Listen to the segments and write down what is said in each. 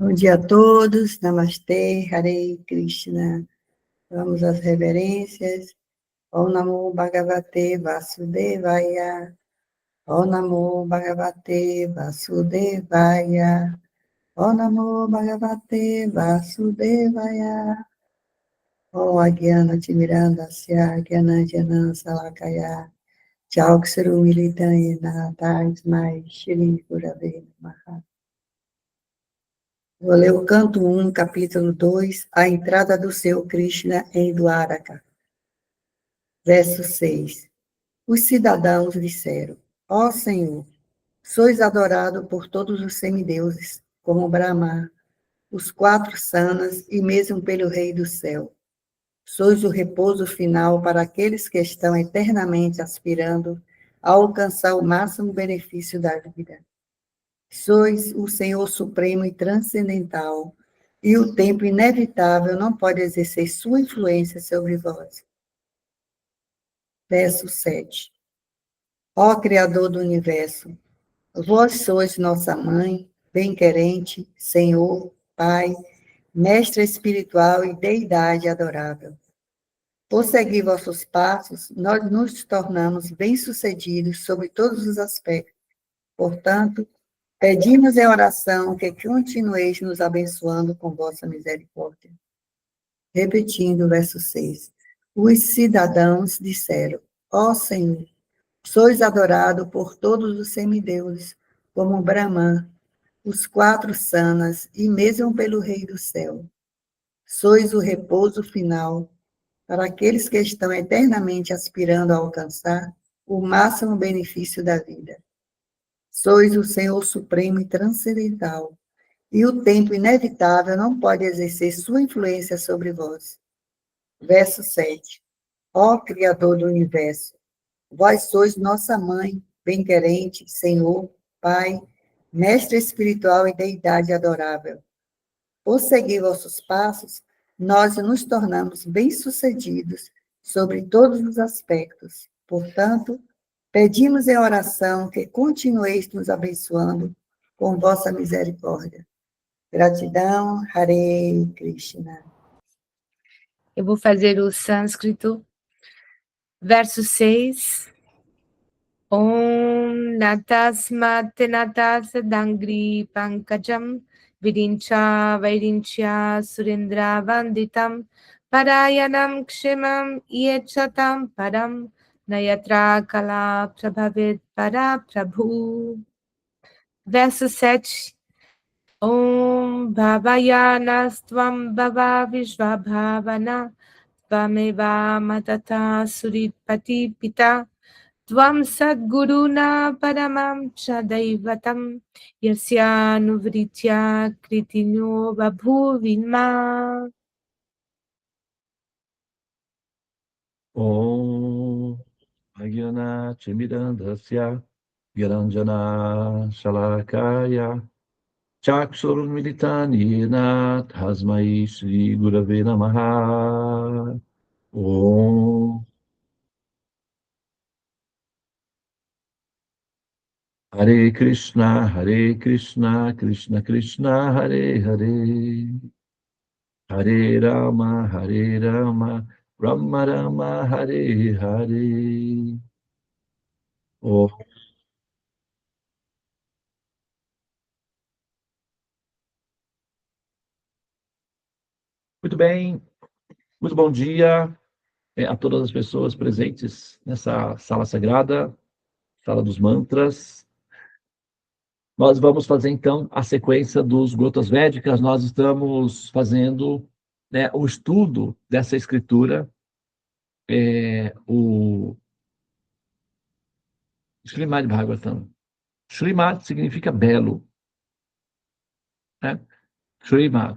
Bom dia a todos, Namastê, Hare Krishna. Vamos às reverências. Om Namo Bhagavate Vasudevaya. Om Namo Bhagavate Vasudevaya. Om Namo Bhagavate Vasudevaya. Om Agyana Timirandasya Gyananjana Salakaya. Chauksaru Militayena Taismai Shri Gurave Namaha. Vou ler o canto 1, capítulo 2, a entrada do Senhor Krishna em Dwaraka. Verso 6. Os cidadãos disseram: Ó Senhor, sois adorado por todos os semideuses, como Brahma, os 4 sanas e mesmo pelo Rei do Céu. Sois o repouso final para aqueles que estão eternamente aspirando a alcançar o máximo benefício da vida. Sois o Senhor supremo e transcendental, e o tempo inevitável não pode exercer sua influência sobre vós. Verso 7. Ó Criador do Universo, vós sois nossa Mãe, bem-querente, Senhor, Pai, Mestre espiritual e Deidade adorável. Por seguir vossos passos, nós nos tornamos bem-sucedidos sobre todos os aspectos. Portanto, pedimos em oração que continueis nos abençoando com vossa misericórdia. Repetindo o verso 6. Os cidadãos disseram: Ó Senhor, sois adorado por todos os semideuses, como Brahma, os 4 sanas e mesmo pelo Rei do Céu. Sois o repouso final para aqueles que estão eternamente aspirando a alcançar o máximo benefício da vida. Sois o Senhor supremo e transcendental, e o tempo inevitável não pode exercer sua influência sobre vós. Verso 7. Ó Criador do Universo, vós sois nossa Mãe, bem-querente, Senhor, Pai, Mestre espiritual e Deidade adorável. Por seguir vossos passos, nós nos tornamos bem-sucedidos sobre todos os aspectos. Portanto, pedimos em oração que continueis nos abençoando com vossa misericórdia. Gratidão, Hare Krishna. Eu vou fazer o sânscrito. Verso 6. Om natasmat natas dangri pankajam virincha vairincha surendra vanditam parayanam kshemam yechatam param nayatra kala prabhavit para prabhu. Verso 7. Om bhavayanastvam bhava vishvabhavana Tvameva matata suripati pita Tvam sadguruna paramam chadaivatam Yasya nuvritya kritino babhuvinma. Om Agyana Chimirandasya Gyaranjana Shalakaya Chakshurun Militanina Tasmai Shri Gurave Namaha. Om Hare Krishna, Krishna Krishna, Hare Hare, Hare Rama, Rama Rama, Hare Hare. Oh. Muito bem, muito bom dia a todas as pessoas presentes nessa sala sagrada, sala dos mantras. Nós vamos fazer, então, a sequência dos Gotas Védicas. Nós estamos fazendo o estudo dessa escritura, o Srimad Bhagavatam. Srimad significa belo. Né? Srimad,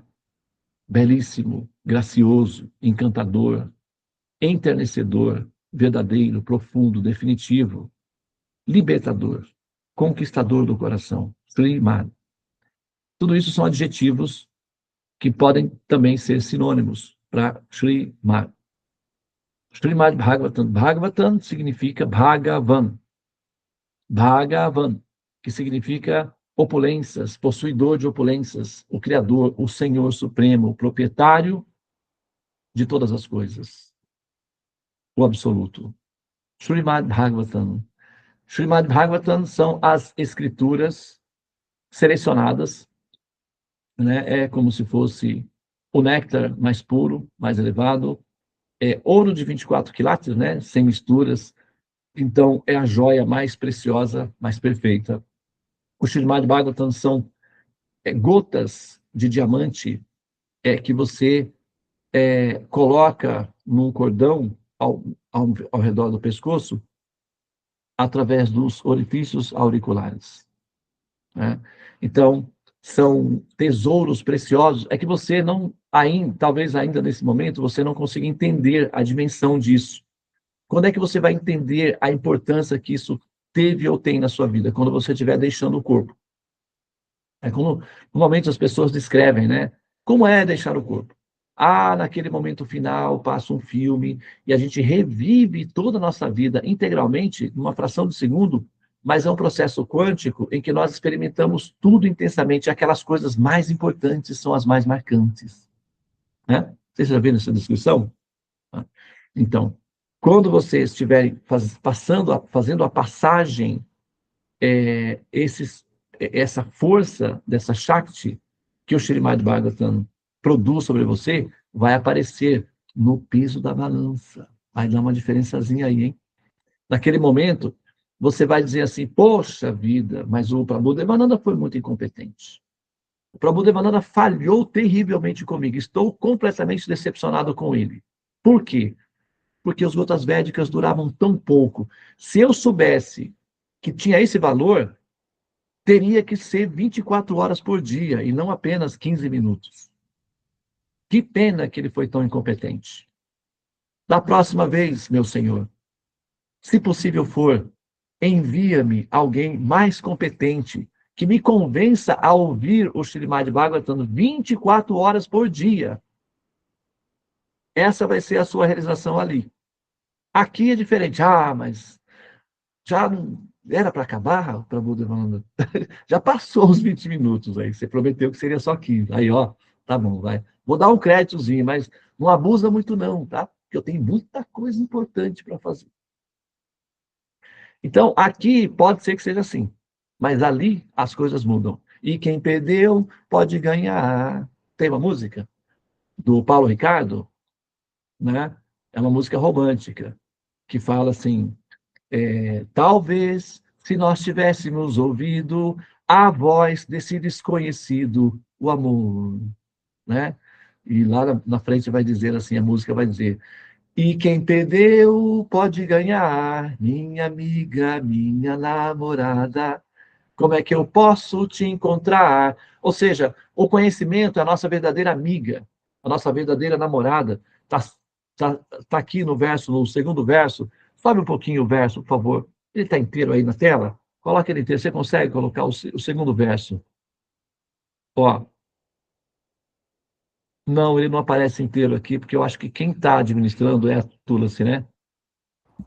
belíssimo, gracioso, encantador, enternecedor, verdadeiro, profundo, definitivo, libertador, conquistador do coração. Srimad. Tudo isso são adjetivos que podem também ser sinônimos para Srimad. Srimad Bhagavatam. Bhagavatam significa Bhagavan. Bhagavan, que significa opulências, possuidor de opulências, o Criador, o Senhor Supremo, o proprietário de todas as coisas, o absoluto. Srimad Bhagavatam. Srimad Bhagavatam são as escrituras selecionadas, né? É como se fosse o néctar mais puro, mais elevado, é ouro de 24 quilates, né? Sem misturas. Então, é a joia mais preciosa, mais perfeita. O Srimad Bhagavatam são gotas de diamante que você coloca num cordão ao redor do pescoço através dos orifícios auriculares, né? Então, são tesouros preciosos. É que você não, ainda, talvez ainda nesse momento, você não consiga entender a dimensão disso. Quando é que você vai entender a importância que isso teve ou tem na sua vida? Quando você estiver deixando o corpo. É como normalmente as pessoas descrevem, né? Como é deixar o corpo? Ah, naquele momento final passa um filme e a gente revive toda a nossa vida integralmente numa fração de segundo, mas é um processo quântico em que nós experimentamos tudo intensamente. Aquelas coisas mais importantes são as mais marcantes, né? Vocês já viram essa descrição? Então, quando vocês estiverem fazendo a passagem, essa força dessa Shakti que o Srimad Bhagavatam produz sobre você, vai aparecer no peso da balança. Vai dar uma diferençazinha aí, hein? Naquele momento, você vai dizer assim, poxa vida, mas o Prabhudevananda foi muito incompetente. O Prabhudevananda falhou terrivelmente comigo. Estou completamente decepcionado com ele. Por quê? Porque as gotas védicas duravam tão pouco. Se eu soubesse que tinha esse valor, teria que ser 24 horas por dia e não apenas 15 minutos. Que pena que ele foi tão incompetente. Da próxima vez, meu Senhor, se possível for, envia-me alguém mais competente que me convença a ouvir o Srimad Bhagavatam 24 horas por dia. Essa vai ser a sua realização ali. Aqui é diferente. Ah, mas já não era para acabar, Prabhupada? Já passou os 20 minutos aí. Você prometeu que seria só 15. Aí, ó, tá bom, vai. Vou dar um créditozinho, mas não abusa muito não, tá? Porque eu tenho muita coisa importante para fazer. Então, aqui pode ser que seja assim, mas ali as coisas mudam. E quem perdeu pode ganhar. Tem uma música do Paulo Ricardo, né? É uma música romântica, que fala assim, talvez se nós tivéssemos ouvido a voz desse desconhecido, o amor, né? E lá na frente vai dizer assim, a música vai dizer, e quem perdeu pode ganhar, minha amiga, minha namorada, como é que eu posso te encontrar? Ou seja, o conhecimento é a nossa verdadeira amiga, a nossa verdadeira namorada. Tá aqui no verso, no segundo verso. Sobe um pouquinho o verso, por favor. Ele está inteiro aí na tela? Coloca ele inteiro. Você consegue colocar o segundo verso? Ó, não, ele não aparece inteiro aqui, porque eu acho que quem está administrando é a Tulasi, né?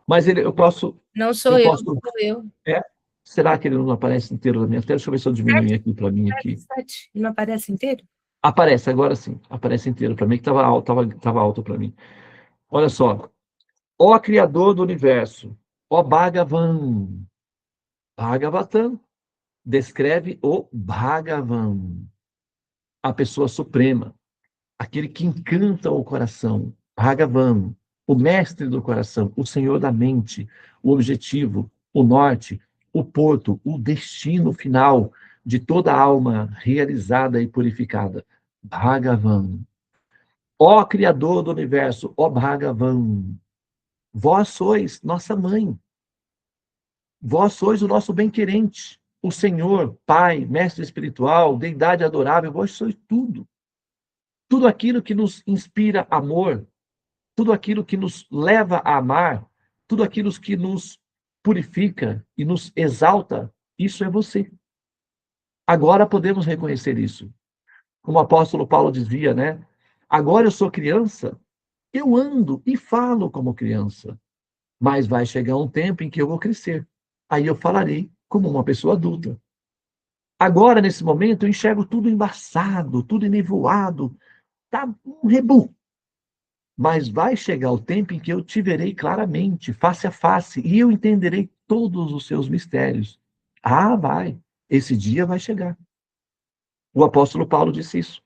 Mas eu posso... Não sou Eu eu, posso... sou eu. É? Será que ele não aparece inteiro na minha tela? Deixa eu ver se eu diminuir aqui para mim aqui. Não aparece inteiro? Aparece, agora sim. Aparece inteiro para mim, que estava alto, tava alto para mim. Olha só. Ó Criador do Universo, ó Bhagavan. Bhagavatam descreve o Bhagavan, a pessoa suprema, aquele que encanta o coração. Bhagavan, o mestre do coração, o senhor da mente, o objetivo, o norte, o porto, o destino final de toda alma realizada e purificada. Bhagavan. Ó Criador do Universo, ó Bhagavan, vós sois nossa mãe. Vós sois o nosso bem-querente, o Senhor, Pai, Mestre espiritual, Deidade adorável, vós sois tudo. Tudo aquilo que nos inspira amor, tudo aquilo que nos leva a amar, tudo aquilo que nos purifica e nos exalta, isso é você. Agora podemos reconhecer isso. Como o apóstolo Paulo dizia, né? Agora eu sou criança, eu ando e falo como criança, mas vai chegar um tempo em que eu vou crescer. Aí eu falarei como uma pessoa adulta. Agora, nesse momento, eu enxergo tudo embaçado, tudo enevoado, tá um rebu. Mas vai chegar o tempo em que eu te verei claramente, face a face, e eu entenderei todos os seus mistérios. Ah, vai. Esse dia vai chegar. O apóstolo Paulo disse isso.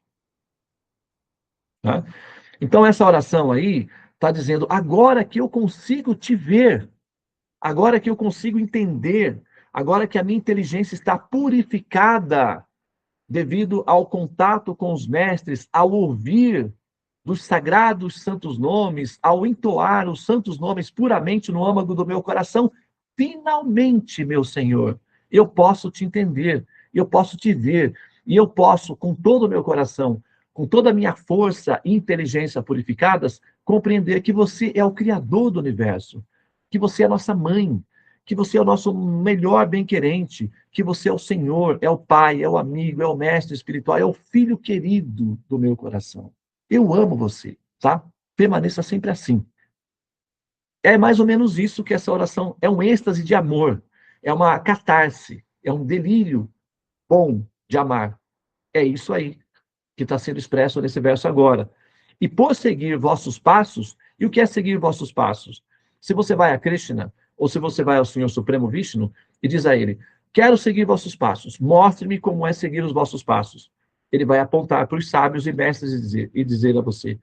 Tá? Então, essa oração aí está dizendo: agora que eu consigo te ver, agora que eu consigo entender, agora que a minha inteligência está purificada devido ao contato com os mestres, ao ouvir dos sagrados santos nomes, ao entoar os santos nomes puramente no âmago do meu coração, finalmente, meu Senhor, eu posso te entender, eu posso te ver, e eu posso, com todo o meu coração, com toda a minha força e inteligência purificadas, compreender que você é o Criador do universo, que você é a nossa mãe, que você é o nosso melhor bem-querente, que você é o Senhor, é o Pai, é o amigo, é o mestre espiritual, é o filho querido do meu coração. Eu amo você, tá? Permaneça sempre assim. É mais ou menos isso que essa oração é, um êxtase de amor, é uma catarse, é um delírio bom de amar. É isso aí que está sendo expresso nesse verso agora. E por seguir vossos passos, e o que é seguir vossos passos? Se você vai a Krishna, ou se você vai ao Senhor Supremo Vishnu, e diz a ele: quero seguir vossos passos, mostre-me como é seguir os vossos passos. Ele vai apontar para os sábios e mestres e dizer a você: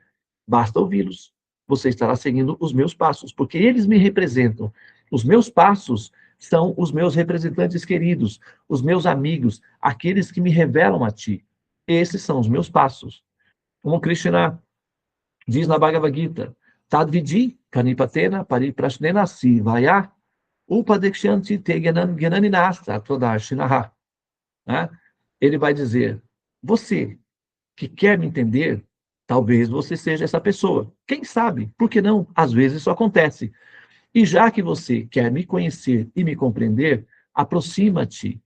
basta ouvi-los, você estará seguindo os meus passos, porque eles me representam. Os meus passos são os meus representantes queridos, os meus amigos, aqueles que me revelam a ti. Esses são os meus passos. Como Krishna diz na Bhagavad Gita: Tadvidi kanipatena pariprashnena sivaya upadekshanti te gananinasta todarshinaha. Ele vai dizer: você que quer me entender, talvez você seja essa pessoa. Quem sabe? Por que não? Às vezes isso acontece. E já que você quer me conhecer e me compreender, aproxima-te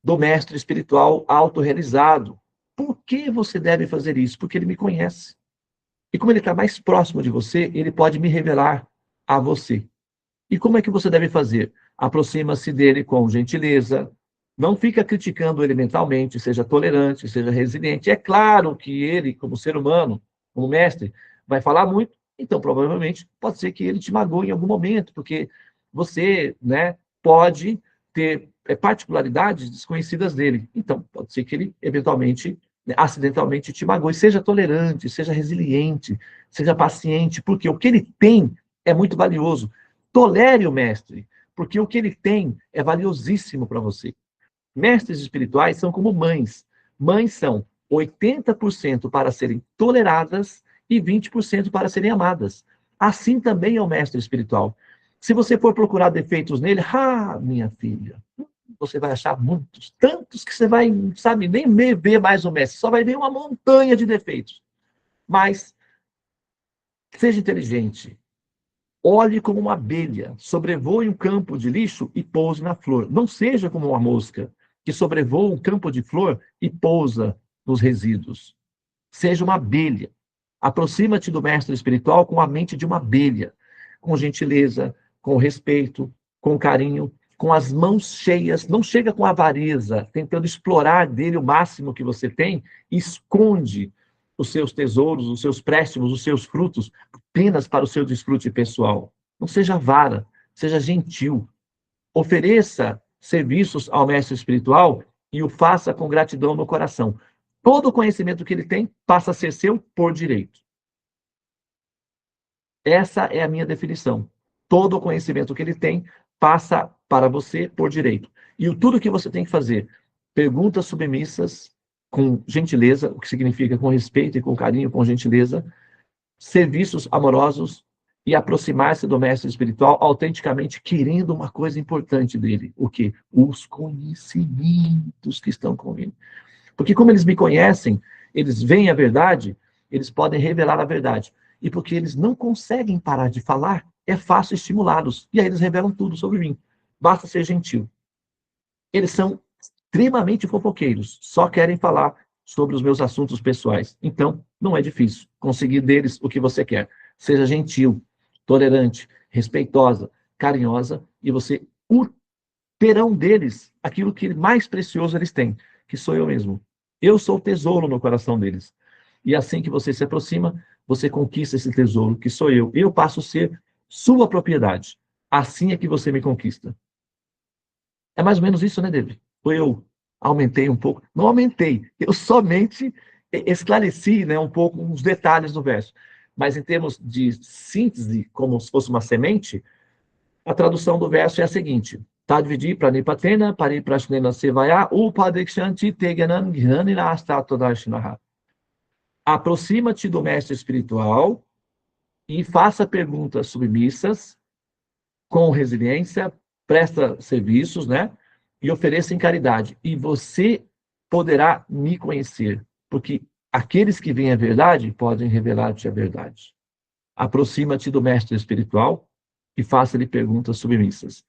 do mestre espiritual autorrealizado. Por que você deve fazer isso? Porque ele me conhece. E como ele está mais próximo de você, ele pode me revelar a você. E como é que você deve fazer? Aproxima-se dele com gentileza, não fica criticando ele mentalmente, seja tolerante, seja resiliente. É claro que ele, como ser humano, como mestre, vai falar muito, então provavelmente pode ser que ele te magoe em algum momento, porque você, né, pode ter particularidades desconhecidas dele. Então, pode ser que ele eventualmente, acidentalmente te magoe. Seja tolerante, seja resiliente, seja paciente, porque o que ele tem é muito valioso. Tolere o mestre, porque o que ele tem é valiosíssimo para você. Mestres espirituais são como mães. Mães são 80% para serem toleradas e 20% para serem amadas. Assim também é o mestre espiritual. Se você for procurar defeitos nele, minha filha, você vai achar muitos, tantos que você vai, sabe, nem ver mais o mestre, só vai ver uma montanha de defeitos. Mas seja inteligente, olhe como uma abelha, sobrevoe um campo de lixo e pouse na flor. Não seja como uma mosca, que sobrevoa um campo de flor e pousa nos resíduos. Seja uma abelha. Aproxima-te do mestre espiritual com a mente de uma abelha, com gentileza, com respeito, com carinho, com as mãos cheias. Não chega com avareza, tentando explorar dele o máximo que você tem, e esconde os seus tesouros, os seus préstimos, os seus frutos, apenas para o seu desfrute pessoal. Não seja avara, seja gentil. Ofereça serviços ao mestre espiritual e o faça com gratidão no coração. Todo o conhecimento que ele tem passa a ser seu por direito. Essa é a minha definição. Todo o conhecimento que ele tem passa para você por direito. E tudo que você tem que fazer, perguntas submissas, com gentileza, o que significa com respeito e com carinho, com gentileza, serviços amorosos e aproximar-se do mestre espiritual autenticamente querendo uma coisa importante dele. O quê? Os conhecimentos que estão com ele. Porque como eles me conhecem, eles veem a verdade, eles podem revelar a verdade. E porque eles não conseguem parar de falar, é fácil estimulá-los. E aí eles revelam tudo sobre mim. Basta ser gentil. Eles são extremamente fofoqueiros, só querem falar sobre os meus assuntos pessoais. Então, não é difícil conseguir deles o que você quer. Seja gentil, tolerante, respeitosa, carinhosa, e você terão deles aquilo que mais precioso eles têm, que sou eu mesmo. Eu sou o tesouro no coração deles. E assim que você se aproxima, você conquista esse tesouro, que sou eu. Eu passo a ser sua propriedade. Assim é que você me conquista. É mais ou menos isso, né, David? Ou eu aumentei um pouco? Não aumentei, eu somente esclareci, né, um pouco os detalhes do verso. Mas em termos de síntese, como se fosse uma semente, a tradução do verso é a seguinte: Tadvidi pranipatena, pariprashnena sevaya, upadekshanti teganan gnanina astatodashinaha. Aproxima-te do mestre espiritual e faça perguntas submissas, com resiliência, presta serviços, né? E ofereça em caridade. E você poderá me conhecer, porque aqueles que veem a verdade podem revelar-te a verdade. Aproxima-te do mestre espiritual e faça-lhe perguntas submissas.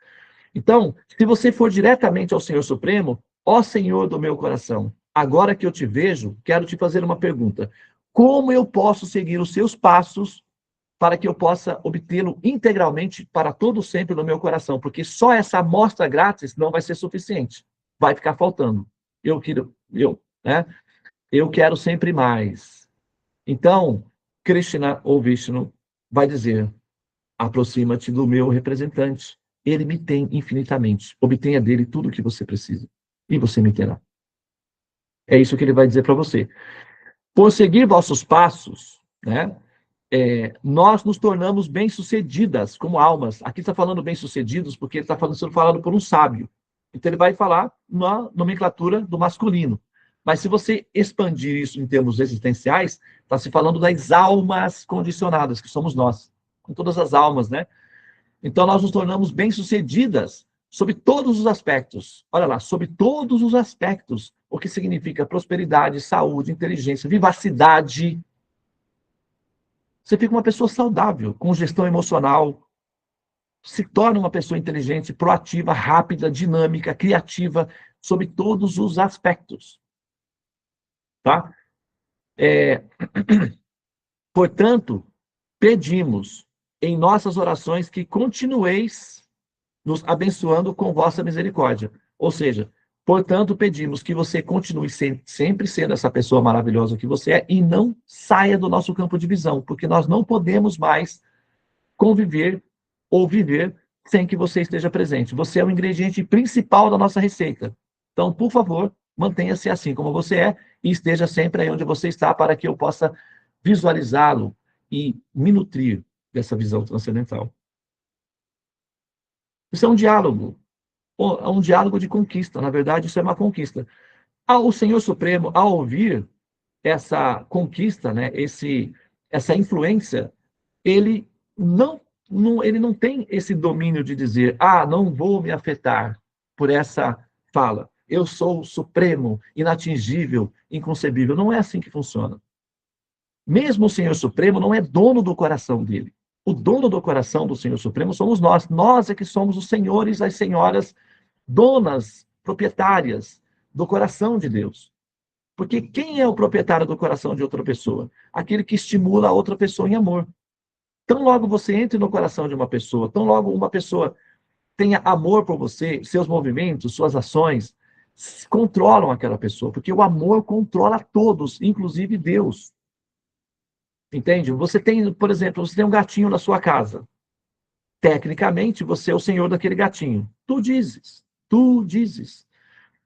Então, se você for diretamente ao Senhor Supremo, ó Senhor do meu coração, agora que eu te vejo, quero te fazer uma pergunta. Como eu posso seguir os seus passos para que eu possa obtê-lo integralmente para todo sempre no meu coração? Porque só essa amostra grátis não vai ser suficiente. Vai ficar faltando. Eu quero sempre mais. Então, Krishna ou Vishnu vai dizer: aproxima-te do meu representante. Ele me tem infinitamente. Obtenha dele tudo o que você precisa. E você me terá. É isso que ele vai dizer para você. Por seguir vossos passos, né? Nós nos tornamos bem-sucedidas como almas. Aqui está falando bem-sucedidos porque ele está sendo falado por um sábio. Então ele vai falar na nomenclatura do masculino. Mas se você expandir isso em termos existenciais, está se falando das almas condicionadas, que somos nós. Com todas as almas, né? Então nós nos tornamos bem-sucedidas sob todos os aspectos. Olha lá, sob todos os aspectos. O que significa prosperidade, saúde, inteligência, vivacidade. Você fica uma pessoa saudável, com gestão emocional, se torna uma pessoa inteligente, proativa, rápida, dinâmica, criativa, sob todos os aspectos. Tá? Portanto, pedimos em nossas orações que continueis nos abençoando com vossa misericórdia. Ou seja, portanto, pedimos que você continue sempre sendo essa pessoa maravilhosa que você é e não saia do nosso campo de visão, porque nós não podemos mais conviver ou viver sem que você esteja presente. Você é o ingrediente principal da nossa receita. Então, por favor, mantenha-se assim como você é e esteja sempre aí onde você está para que eu possa visualizá-lo e me nutrir dessa visão transcendental. Isso é um diálogo de conquista. Na verdade, isso é uma conquista. O Senhor Supremo, ao ouvir essa conquista, né, essa influência, ele não tem esse domínio de dizer: não vou me afetar por essa fala. Eu sou o supremo, inatingível, inconcebível. Não é assim que funciona. Mesmo o Senhor Supremo não é dono do coração dele. O dono do coração do Senhor Supremo somos nós. Nós é que somos os senhores, as senhoras, donas, proprietárias do coração de Deus. Porque quem é o proprietário do coração de outra pessoa? Aquele que estimula a outra pessoa em amor. Tão logo você entre no coração de uma pessoa, tão logo uma pessoa tenha amor por você, seus movimentos, suas ações, controlam aquela pessoa, porque o amor controla todos, inclusive Deus. Entende? Você tem, por exemplo, você tem um gatinho na sua casa. Tecnicamente, você é o senhor daquele gatinho. Tu dizes.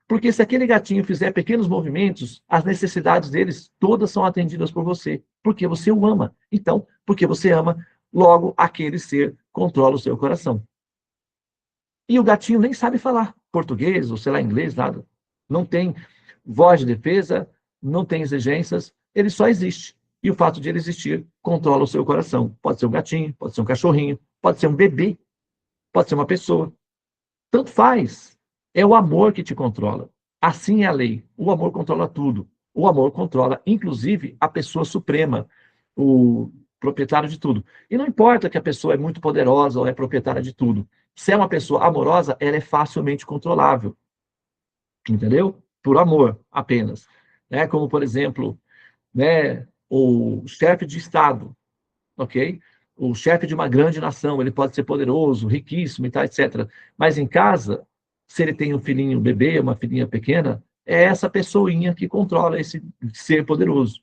Porque se aquele gatinho fizer pequenos movimentos, as necessidades deles todas são atendidas por você, porque você o ama. Então, porque você ama, logo aquele ser controla o seu coração. E o gatinho nem sabe falar português, ou sei lá, inglês, nada. Não tem voz de defesa, não tem exigências, ele só existe. E o fato de ele existir controla o seu coração. Pode ser um gatinho, pode ser um cachorrinho, pode ser um bebê, pode ser uma pessoa. Tanto faz. É o amor que te controla. Assim é a lei. O amor controla tudo. O amor controla, inclusive, a pessoa suprema, o proprietário de tudo. E não importa que a pessoa é muito poderosa ou é proprietária de tudo. Se é uma pessoa amorosa, ela é facilmente controlável. Entendeu? Por amor, apenas. Como, por exemplo, o chefe de Estado, ok? O chefe de uma grande nação, ele pode ser poderoso, riquíssimo e tal, etc. Mas em casa, se ele tem um filhinho bebê, uma filhinha pequena, é essa pessoinha que controla esse ser poderoso.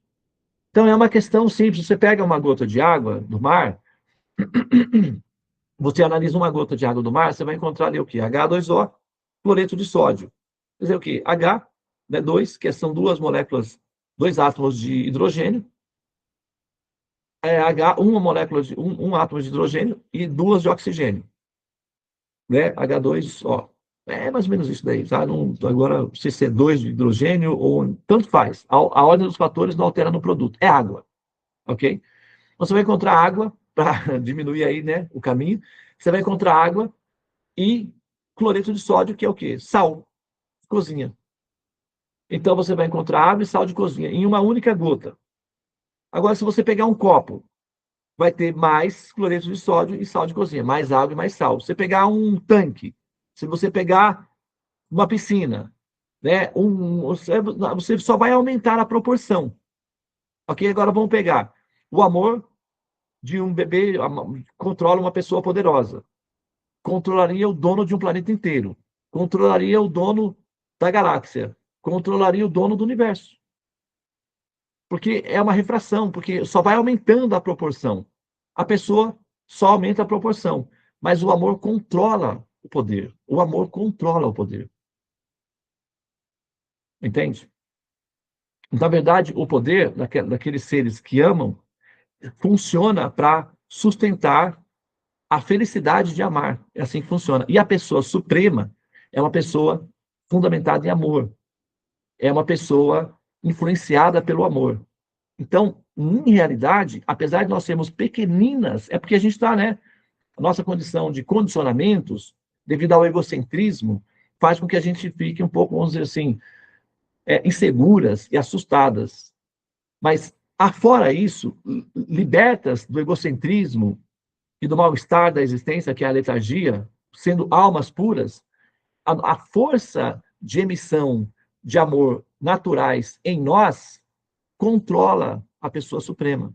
Então, é uma questão simples. Você pega uma gota de água do mar, você analisa uma gota de água do mar, você vai encontrar ali o quê? H2O, cloreto de sódio. Quer dizer o quê? H, né, 2, que são duas moléculas, dois átomos de hidrogênio, H, uma molécula de um átomo de hidrogênio e duas de oxigênio, né? H2O. É mais ou menos isso daí, tá? Não, agora, se é 2 de hidrogênio ou tanto faz. A ordem dos fatores não altera no produto. É água, ok? Você vai encontrar água, para diminuir aí, né, o caminho, você vai encontrar água e cloreto de sódio, que é o quê? Sal, cozinha. Então, você vai encontrar água e sal de cozinha em uma única gota. Agora, se você pegar um copo, vai ter mais cloreto de sódio e sal de cozinha, mais água e mais sal. Se você pegar um tanque, se você pegar uma piscina, né, você só vai aumentar a proporção. Ok? Agora vamos pegar o amor de um bebê, controla uma pessoa poderosa. Controlaria o dono de um planeta inteiro. Controlaria o dono da galáxia. Controlaria o dono do universo. Porque é uma refração, porque só vai aumentando a proporção. A pessoa só aumenta a proporção, mas o amor controla o poder. O amor controla o poder. Entende? Na verdade, o poder daqueles seres que amam funciona para sustentar a felicidade de amar. É assim que funciona. E a pessoa suprema é uma pessoa fundamentada em amor. É uma pessoa influenciada pelo amor. Então, em realidade, apesar de nós sermos pequeninas, é porque a gente está, né? A nossa condição de condicionamentos, devido ao egocentrismo, faz com que a gente fique um pouco, vamos dizer assim, inseguras e assustadas. Mas, afora isso, libertas do egocentrismo e do mal-estar da existência, que é a letargia, sendo almas puras, a força de emissão de amor naturais em nós controla a pessoa suprema,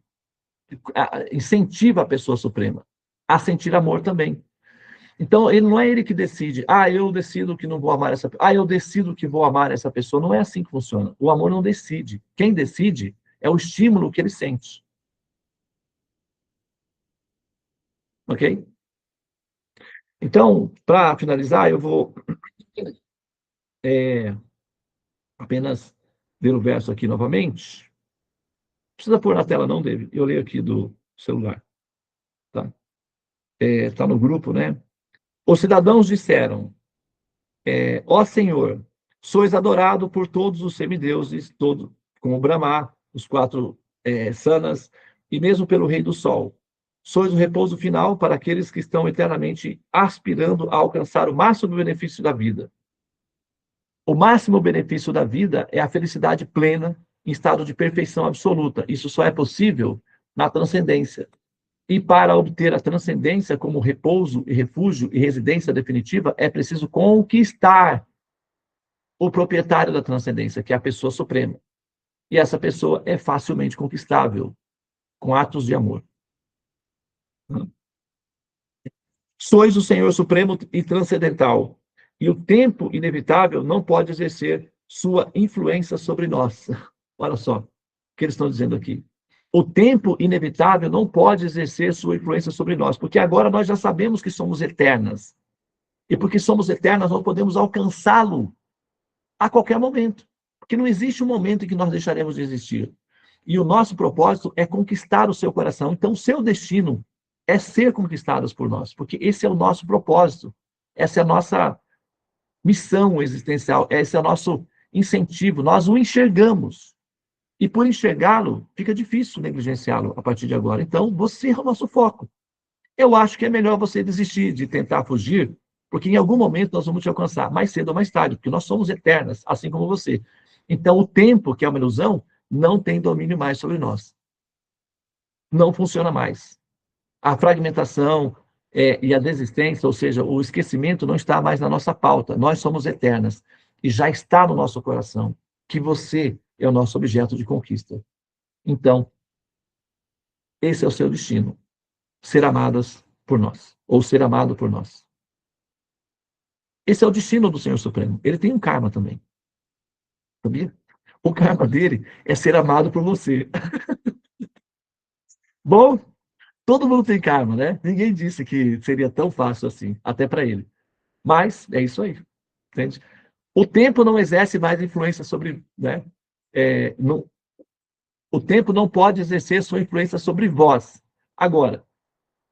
incentiva a pessoa suprema a sentir amor também. Então, ele não é ele que decide, eu decido que não vou amar essa pessoa, eu decido que vou amar essa pessoa. Não é assim que funciona. O amor não decide. Quem decide é o estímulo que ele sente. Ok? Então, para finalizar, eu vou apenas ler o verso aqui novamente. Não precisa pôr na tela, não, David. Eu leio aqui do celular. Tá? Tá no grupo, né? Os cidadãos disseram: ó Senhor, sois adorado por todos os semideuses, como Brahma, os quatro sanas, e mesmo pelo Rei do Sol. Sois o repouso final para aqueles que estão eternamente aspirando a alcançar o máximo benefício da vida. O máximo benefício da vida é a felicidade plena em estado de perfeição absoluta. Isso só é possível na transcendência. E para obter a transcendência como repouso e refúgio e residência definitiva, é preciso conquistar o proprietário da transcendência, que é a pessoa suprema. E essa pessoa é facilmente conquistável com atos de amor. Sois o Senhor supremo e transcendental, e o tempo inevitável não pode exercer sua influência sobre nós. Olha só o que eles estão dizendo aqui. O tempo inevitável não pode exercer sua influência sobre nós, porque agora nós já sabemos que somos eternas. E porque somos eternas, nós podemos alcançá-lo a qualquer momento. Porque não existe um momento em que nós deixaremos de existir. E o nosso propósito é conquistar o seu coração. Então, o seu destino é ser conquistados por nós, porque esse é o nosso propósito. Essa é a nossa missão existencial, esse é o nosso incentivo. Nós o enxergamos. E por enxergá-lo, fica difícil negligenciá-lo a partir de agora. Então, você é o nosso foco. Eu acho que é melhor você desistir de tentar fugir, porque em algum momento nós vamos te alcançar, mais cedo ou mais tarde, porque nós somos eternas, assim como você. Então, o tempo, que é uma ilusão, não tem domínio mais sobre nós. Não funciona mais. A fragmentação e a desistência, ou seja, o esquecimento, não está mais na nossa pauta. Nós somos eternas. E já está no nosso coração que você é o nosso objeto de conquista. Então, esse é o seu destino. Ser amadas por nós, ou ser amado por nós. Esse é o destino do Senhor Supremo. Ele tem um karma também. sabia? O karma dele é ser amado por você. Bom, todo mundo tem karma, né? Ninguém disse que seria tão fácil assim, até para ele. Mas é isso aí, entende? O tempo não exerce mais influência sobre, né? O tempo não pode exercer sua influência sobre vós. Agora,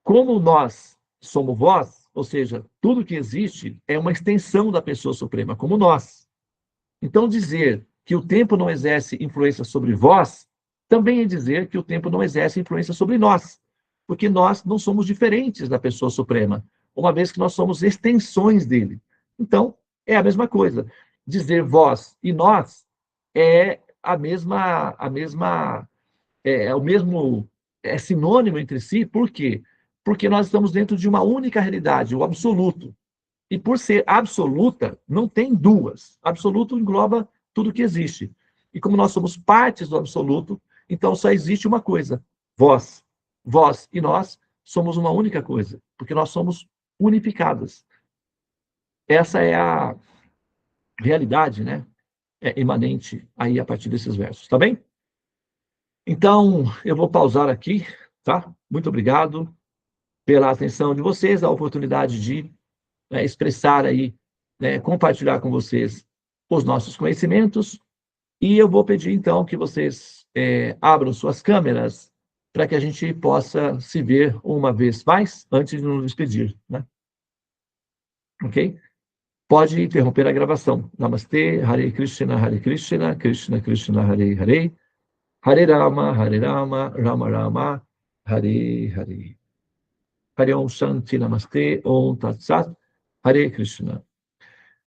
como nós somos vós, ou seja, tudo que existe é uma extensão da pessoa suprema, como nós. Então, dizer que o tempo não exerce influência sobre vós, também é dizer que o tempo não exerce influência sobre nós, porque nós não somos diferentes da pessoa suprema, uma vez que nós somos extensões dele. Então, é a mesma coisa. Dizer vós e nós é o mesmo, é sinônimo entre si, por quê? Porque nós estamos dentro de uma única realidade, o absoluto. E por ser absoluta, não tem duas. Absoluto engloba tudo que existe. E como nós somos partes do absoluto, então só existe uma coisa: vós. Vós e nós somos uma única coisa, porque nós somos unificadas. Essa é a realidade, né? Imanente aí a partir desses versos, tá bem? Então, eu vou pausar aqui, tá? Muito obrigado pela atenção de vocês, a oportunidade de expressar aí, compartilhar com vocês os nossos conhecimentos. E eu vou pedir, então, que vocês abram suas câmeras para que a gente possa se ver uma vez mais antes de nos despedir, né? Ok? Pode interromper a gravação. Namastê, Hare Krishna, Krishna Krishna, Hare Hare, Hare Rama, Rama Rama, Hare Hare. Hare Om Shanti Namaste, Om Tat Sat, Hare Krishna.